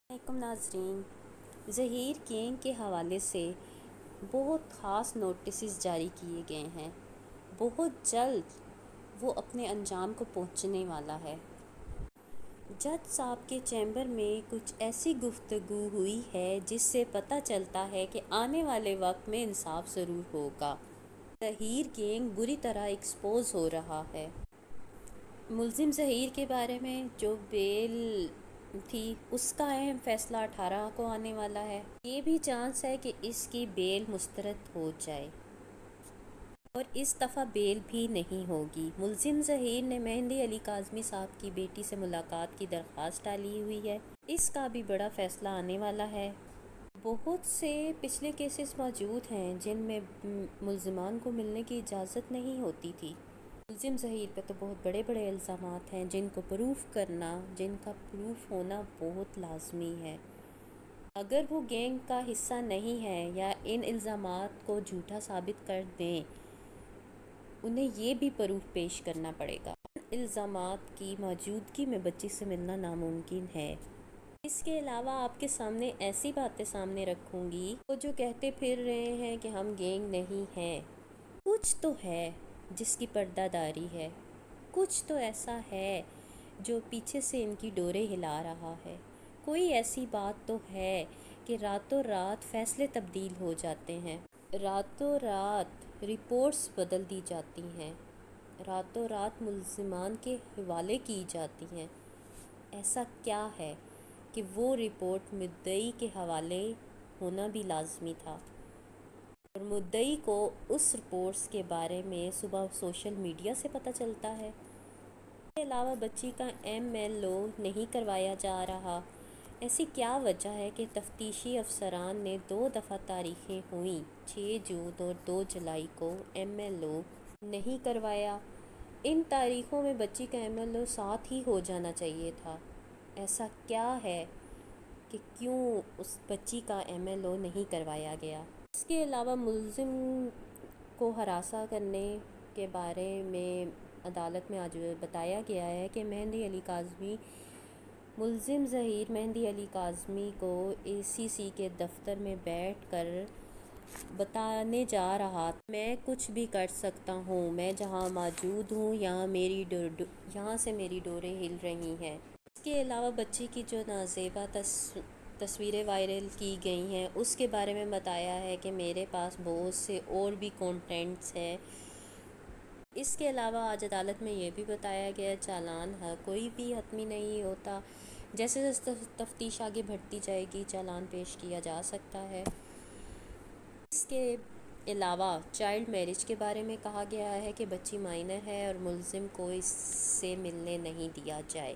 علیکم ناظرین، ظہیر گینگ کے حوالے سے بہت خاص نوٹسز جاری کیے گئے ہیں۔ بہت جلد وہ اپنے انجام کو پہنچنے والا ہے۔ جج صاحب کے چیمبر میں کچھ ایسی گفتگو ہوئی ہے جس سے پتہ چلتا ہے کہ آنے والے وقت میں انصاف ضرور ہوگا۔ ظہیر گینگ بری طرح ایکسپوز ہو رہا ہے۔ ملزم ظہیر کے بارے میں جو بیل تھی اس کا اہم فیصلہ 18 کو آنے والا ہے۔ یہ بھی چانس ہے کہ اس کی بیل مسترد ہو جائے اور اس دفعہ بیل بھی نہیں ہوگی۔ ملزم ظہیر نے مہندی علی کاظمی صاحب کی بیٹی سے ملاقات کی درخواست ڈالی ہوئی ہے۔ اس کا بھی بڑا فیصلہ آنے والا ہے۔ بہت سے پچھلے کیسز موجود ہیں جن میں ملزمان کو ملنے کی اجازت نہیں ہوتی تھی۔ ملزم ظہیر پہ تو بہت بڑے بڑے الزامات ہیں جن کا پروف ہونا بہت لازمی ہے۔ اگر وہ گینگ کا حصہ نہیں ہے یا ان الزامات کو جھوٹا ثابت کر دیں، انہیں یہ بھی پروف پیش کرنا پڑے گا۔ ان الزامات کی موجودگی میں بچی سے ملنا ناممکن ہے۔ اس کے علاوہ آپ کے سامنے ایسی باتیں سامنے رکھوں گی وہ جو کہتے پھر رہے ہیں کہ ہم گینگ نہیں ہیں۔ کچھ تو ہے جس کی پردہ داری ہے، کچھ تو ایسا ہے جو پیچھے سے ان کی ڈوریں ہلا رہا ہے۔ کوئی ایسی بات تو ہے کہ راتوں رات فیصلے تبدیل ہو جاتے ہیں، راتوں رات رپورٹس بدل دی جاتی ہیں، راتوں رات ملزمان کے حوالے کی جاتی ہیں۔ ایسا کیا ہے کہ وہ رپورٹ مدعی کے حوالے ہونا بھی لازمی تھا اور مدعی کو اس رپورٹس کے بارے میں صبح سوشل میڈیا سے پتہ چلتا ہے؟ اس کے علاوہ بچی کا MLO نہیں کروایا جا رہا۔ ایسی کیا وجہ ہے کہ تفتیشی افسران نے 2 دفعہ تاریخیں ہوئیں، 6 جون اور 2 جولائی کو MLO نہیں کروایا؟ ان تاریخوں میں بچی کا MLO ساتھ ہی ہو جانا چاہیے تھا۔ ایسا کیا ہے کہ کیوں اس بچی کا MLO نہیں کروایا گیا؟ اس کے علاوہ ملزم کو ہراساں کرنے کے بارے میں عدالت میں آج بتایا گیا ہے کہ ملزم ظہیر مہندی علی کاظمی کو ACC کے دفتر میں بیٹھ کر بتانے جا رہا تھا، میں کچھ بھی کر سکتا ہوں، میں جہاں موجود ہوں یہاں سے میری ڈوریں ہل رہی ہیں۔ اس کے علاوہ بچی کی جو نازیبا تصویریں وائرل کی گئی ہیں اس کے بارے میں بتایا ہے کہ میرے پاس بہت سے اور بھی کانٹینٹس ہیں۔ اس کے علاوہ آج عدالت میں یہ بھی بتایا گیا چالان کوئی بھی حتمی نہیں ہوتا، جیسے جیسے تفتیش آگے بڑھتی جائے گی چالان پیش کیا جا سکتا ہے۔ اس کے علاوہ چائلڈ میرج کے بارے میں کہا گیا ہے کہ بچی مائنر ہے اور ملزم کو اس سے ملنے نہیں دیا جائے۔